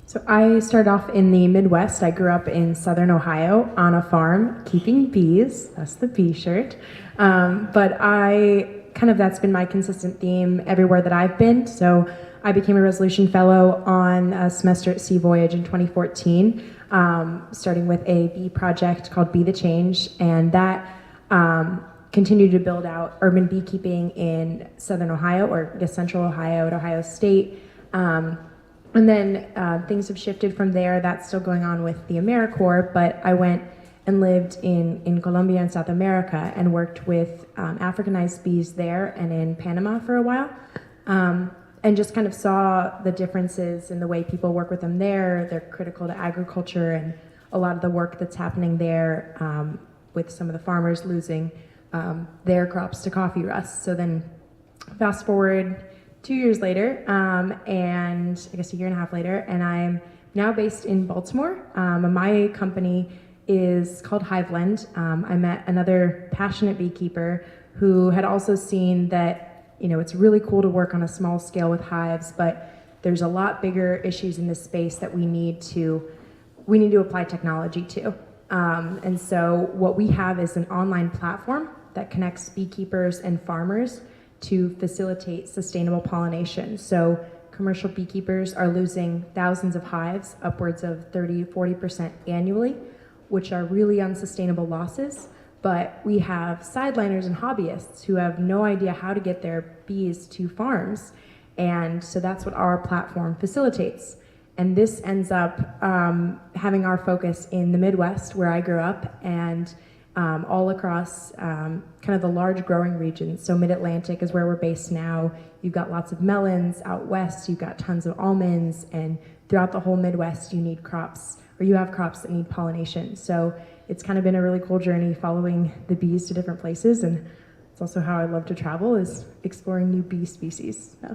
So I started off in the Midwest. I grew up in Southern Ohio on a farm keeping bees. That's the bee shirt. But that's been my consistent theme everywhere that I've been. So I became a Resolution Fellow on a semester at Sea Voyage in 2014, starting with a bee project called Be the Change. And that continued to build out urban beekeeping in Southern Ohio, or I guess Central Ohio at Ohio State. And then things have shifted from there. That's still going on with the AmeriCorps, but I went and lived in Colombia and South America and worked with Africanized bees there and in Panama for a while. And just kind of saw the differences in the way people work with them there. They're critical to agriculture and a lot of the work that's happening there with some of the farmers losing their crops to coffee rust. So then fast forward 2 years later, and I guess a year and a half later, and I'm now based in Baltimore. My company is called Hiveland. I met another passionate beekeeper who had also seen that, it's really cool to work on a small scale with hives, but there's a lot bigger issues in this space that we need to apply technology to. And so what we have is an online platform that connects beekeepers and farmers to facilitate sustainable pollination. So commercial beekeepers are losing thousands of hives, upwards of 30-40% annually, which are really unsustainable losses. But we have sideliners and hobbyists who have no idea how to get their bees to farms. And so that's what our platform facilitates. And this ends up having our focus in the Midwest, where I grew up, and all across kind of the large growing regions. So Mid-Atlantic is where we're based now. You've got lots of melons. Out west, you've got tons of almonds. And throughout the whole Midwest, you have crops that need pollination. So it's kind of been a really cool journey following the bees to different places. And it's also how I love to travel, is exploring new bee species. So.